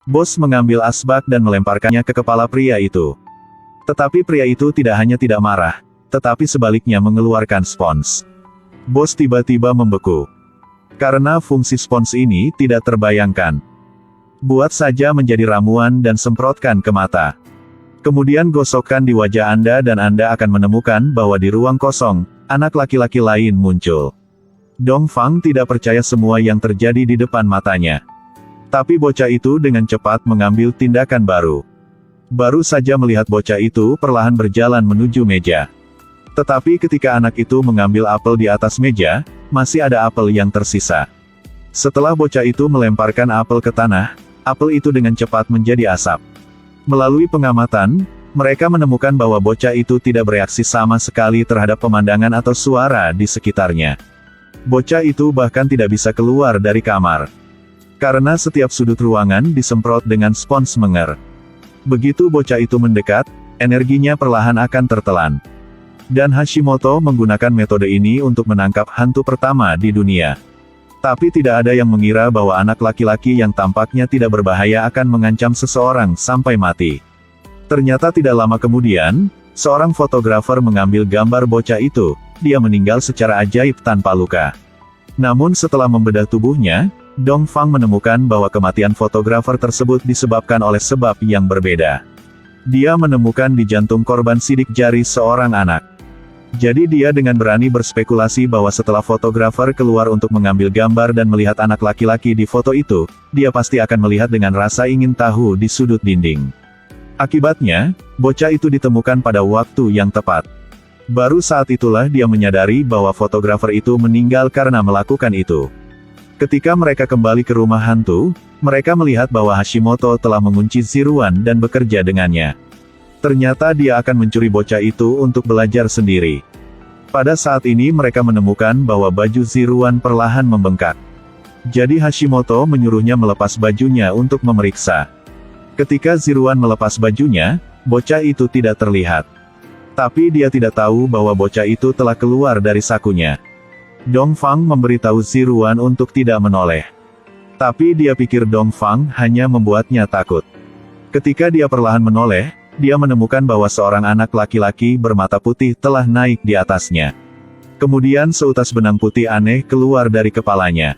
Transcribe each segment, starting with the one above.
Bos mengambil asbak dan melemparkannya ke kepala pria itu. Tetapi pria itu tidak hanya tidak marah, tetapi sebaliknya mengeluarkan spons. Bos tiba-tiba membeku. Karena fungsi spons ini tidak terbayangkan. Buat saja menjadi ramuan dan semprotkan ke mata. Kemudian gosokkan di wajah Anda dan Anda akan menemukan bahwa di ruang kosong, anak laki-laki lain muncul. Dongfang tidak percaya semua yang terjadi di depan matanya. Tapi bocah itu dengan cepat mengambil tindakan baru. Baru saja melihat bocah itu perlahan berjalan menuju meja. Tetapi ketika anak itu mengambil apel di atas meja, masih ada apel yang tersisa. Setelah bocah itu melemparkan apel ke tanah, apel itu dengan cepat menjadi asap. Melalui pengamatan, mereka menemukan bahwa bocah itu tidak bereaksi sama sekali terhadap pemandangan atau suara di sekitarnya. Bocah itu bahkan tidak bisa keluar dari kamar. Karena setiap sudut ruangan disemprot dengan spons menger. Begitu bocah itu mendekat, energinya perlahan akan tertelan. Dan Hashimoto menggunakan metode ini untuk menangkap hantu pertama di dunia. Tapi tidak ada yang mengira bahwa anak laki-laki yang tampaknya tidak berbahaya akan mengancam seseorang sampai mati. Ternyata tidak lama kemudian, seorang fotografer mengambil gambar bocah itu. Dia meninggal secara ajaib tanpa luka. Namun setelah membedah tubuhnya, Dongfang menemukan bahwa kematian fotografer tersebut disebabkan oleh sebab yang berbeda. Dia menemukan di jantung korban sidik jari seorang anak. Jadi dia dengan berani berspekulasi bahwa setelah fotografer keluar untuk mengambil gambar dan melihat anak laki-laki di foto itu, dia pasti akan melihat dengan rasa ingin tahu di sudut dinding. Akibatnya, bocah itu ditemukan pada waktu yang tepat. Baru saat itulah dia menyadari bahwa fotografer itu meninggal karena melakukan itu. Ketika mereka kembali ke rumah hantu, mereka melihat bahwa Hashimoto telah mengunci Ziruan dan bekerja dengannya. Ternyata dia akan mencuri bocah itu untuk belajar sendiri. Pada saat ini mereka menemukan bahwa baju Ziruan perlahan membengkak. Jadi Hashimoto menyuruhnya melepas bajunya untuk memeriksa. Ketika Ziruan melepas bajunya, bocah itu tidak terlihat. Tapi dia tidak tahu bahwa bocah itu telah keluar dari sakunya. Dongfang memberitahu Ziruan untuk tidak menoleh. Tapi dia pikir Dongfang hanya membuatnya takut. Ketika dia perlahan menoleh, dia menemukan bahwa seorang anak laki-laki bermata putih telah naik di atasnya. Kemudian seutas benang putih aneh keluar dari kepalanya.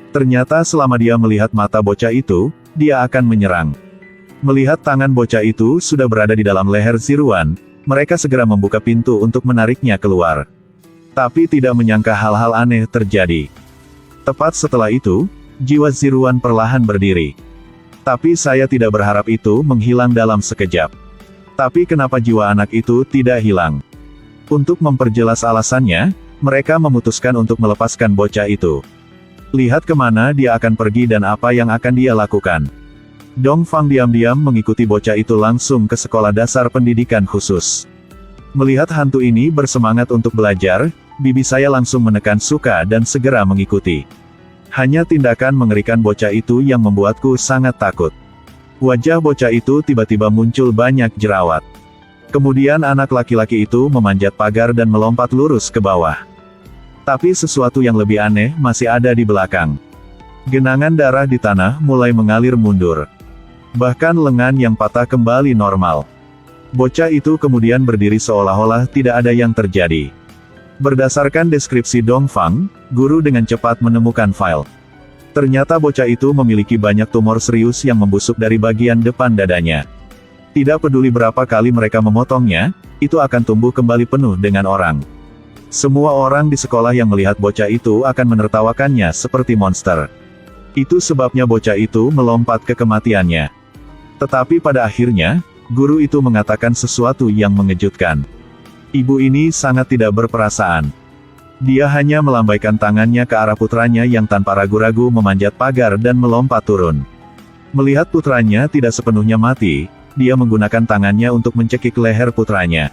Ternyata selama dia melihat mata bocah itu, dia akan menyerang. Melihat tangan bocah itu sudah berada di dalam leher Ziruan, mereka segera membuka pintu untuk menariknya keluar. Tapi tidak menyangka hal-hal aneh terjadi. Tepat setelah itu, jiwa Ziruan perlahan berdiri. Tapi saya tidak berharap itu menghilang dalam sekejap. Tapi kenapa jiwa anak itu tidak hilang? Untuk memperjelas alasannya, mereka memutuskan untuk melepaskan bocah itu. Lihat kemana dia akan pergi dan apa yang akan dia lakukan. Dongfang diam-diam mengikuti bocah itu langsung ke sekolah dasar pendidikan khusus. Melihat hantu ini bersemangat untuk belajar, bibi saya langsung menekan suka dan segera mengikuti. Hanya tindakan mengerikan bocah itu yang membuatku sangat takut. Wajah bocah itu tiba-tiba muncul banyak jerawat. Kemudian anak laki-laki itu memanjat pagar dan melompat lurus ke bawah. Tapi sesuatu yang lebih aneh masih ada di belakang. Genangan darah di tanah mulai mengalir mundur. Bahkan lengan yang patah kembali normal. Bocah itu kemudian berdiri seolah-olah tidak ada yang terjadi. Berdasarkan deskripsi Dongfang, guru dengan cepat menemukan file. Ternyata bocah itu memiliki banyak tumor serius yang membusuk dari bagian depan dadanya. Tidak peduli berapa kali mereka memotongnya, itu akan tumbuh kembali penuh dengan orang. Semua orang di sekolah yang melihat bocah itu akan menertawakannya seperti monster. Itu sebabnya bocah itu melompat ke kematiannya. Tetapi pada akhirnya, guru itu mengatakan sesuatu yang mengejutkan. Ibu ini sangat tidak berperasaan. Dia hanya melambaikan tangannya ke arah putranya yang tanpa ragu-ragu memanjat pagar dan melompat turun. Melihat putranya tidak sepenuhnya mati, dia menggunakan tangannya untuk mencekik leher putranya.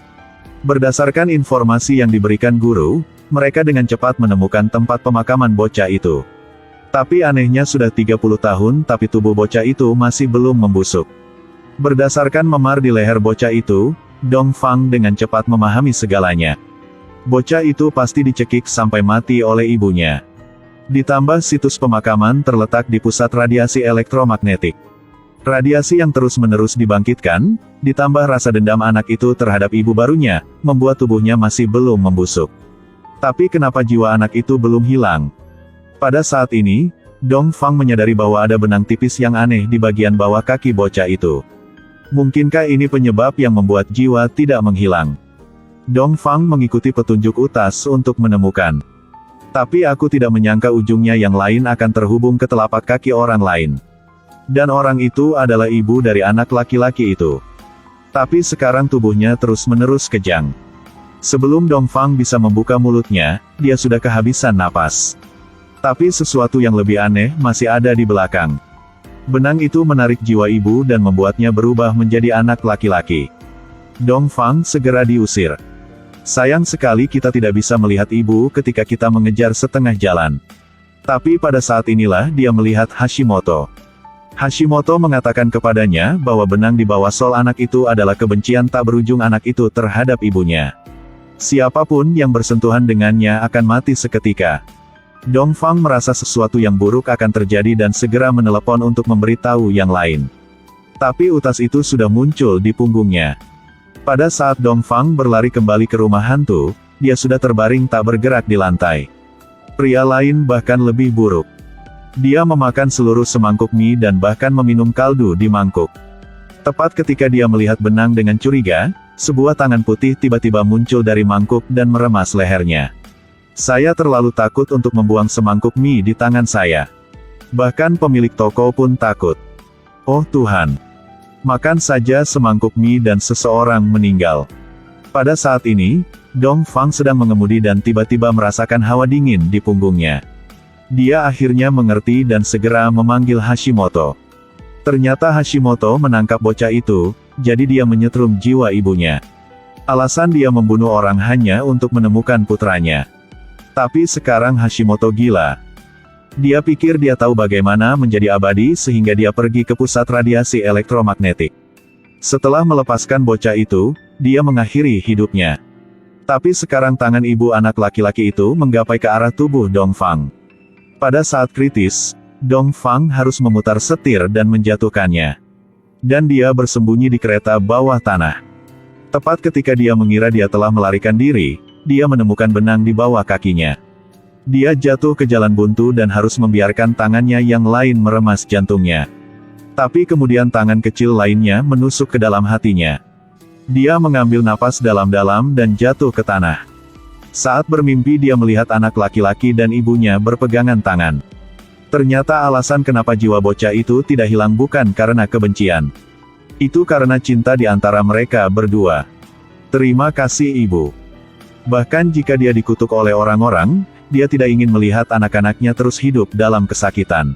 Berdasarkan informasi yang diberikan guru, mereka dengan cepat menemukan tempat pemakaman bocah itu. Tapi anehnya sudah 30 tahun tapi tubuh bocah itu masih belum membusuk. Berdasarkan memar di leher bocah itu, Dongfang dengan cepat memahami segalanya. Bocah itu pasti dicekik sampai mati oleh ibunya. Ditambah situs pemakaman terletak di pusat radiasi elektromagnetik. Radiasi yang terus-menerus dibangkitkan, ditambah rasa dendam anak itu terhadap ibu barunya, membuat tubuhnya masih belum membusuk. Tapi kenapa jiwa anak itu belum hilang? Pada saat ini, Dongfang menyadari bahwa ada benang tipis yang aneh di bagian bawah kaki bocah itu. Mungkinkah ini penyebab yang membuat jiwa tidak menghilang? Dongfang mengikuti petunjuk utas untuk menemukan. Tapi aku tidak menyangka ujungnya yang lain akan terhubung ke telapak kaki orang lain. Dan orang itu adalah ibu dari anak laki-laki itu. Tapi sekarang tubuhnya terus-menerus kejang. Sebelum Dongfang bisa membuka mulutnya, dia sudah kehabisan napas. Tapi sesuatu yang lebih aneh masih ada di belakang. Benang itu menarik jiwa ibu dan membuatnya berubah menjadi anak laki-laki. Dongfang segera diusir. Sayang sekali kita tidak bisa melihat ibu ketika kita mengejar setengah jalan. Tapi pada saat inilah dia melihat Hashimoto. Hashimoto mengatakan kepadanya bahwa benang di bawah sol anak itu adalah kebencian tak berujung anak itu terhadap ibunya. Siapapun yang bersentuhan dengannya akan mati seketika. Dongfang merasa sesuatu yang buruk akan terjadi dan segera menelepon untuk memberitahu yang lain. Tapi utas itu sudah muncul di punggungnya. Pada saat Dongfang berlari kembali ke rumah hantu, dia sudah terbaring tak bergerak di lantai. Pria lain bahkan lebih buruk. Dia memakan seluruh semangkuk mie dan bahkan meminum kaldu di mangkuk. Tepat ketika dia melihat benang dengan curiga, sebuah tangan putih tiba-tiba muncul dari mangkuk dan meremas lehernya. Saya terlalu takut untuk membuang semangkuk mie di tangan saya. Bahkan pemilik toko pun takut. Oh Tuhan! Makan saja semangkuk mie dan seseorang meninggal. Pada saat ini, Dongfang sedang mengemudi dan tiba-tiba merasakan hawa dingin di punggungnya. Dia akhirnya mengerti dan segera memanggil Hashimoto. Ternyata Hashimoto menangkap bocah itu, jadi dia menyetrum jiwa ibunya. Alasan dia membunuh orang hanya untuk menemukan putranya. Tapi sekarang Hashimoto gila. Dia pikir dia tahu bagaimana menjadi abadi sehingga dia pergi ke pusat radiasi elektromagnetik. Setelah melepaskan bocah itu, dia mengakhiri hidupnya. Tapi sekarang tangan ibu anak laki-laki itu menggapai ke arah tubuh Dongfang. Pada saat kritis, Dongfang harus memutar setir dan menjatuhkannya. Dan dia bersembunyi di kereta bawah tanah. Tepat ketika dia mengira dia telah melarikan diri, dia menemukan benang di bawah kakinya. Dia jatuh ke jalan buntu dan harus membiarkan tangannya yang lain meremas jantungnya. Tapi kemudian tangan kecil lainnya menusuk ke dalam hatinya. Dia mengambil napas dalam-dalam dan jatuh ke tanah. Saat bermimpi dia melihat anak laki-laki dan ibunya berpegangan tangan. Ternyata alasan kenapa jiwa bocah itu tidak hilang bukan karena kebencian. Itu karena cinta di antara mereka berdua. Terima kasih ibu. Bahkan jika dia dikutuk oleh orang-orang, dia tidak ingin melihat anak-anaknya terus hidup dalam kesakitan.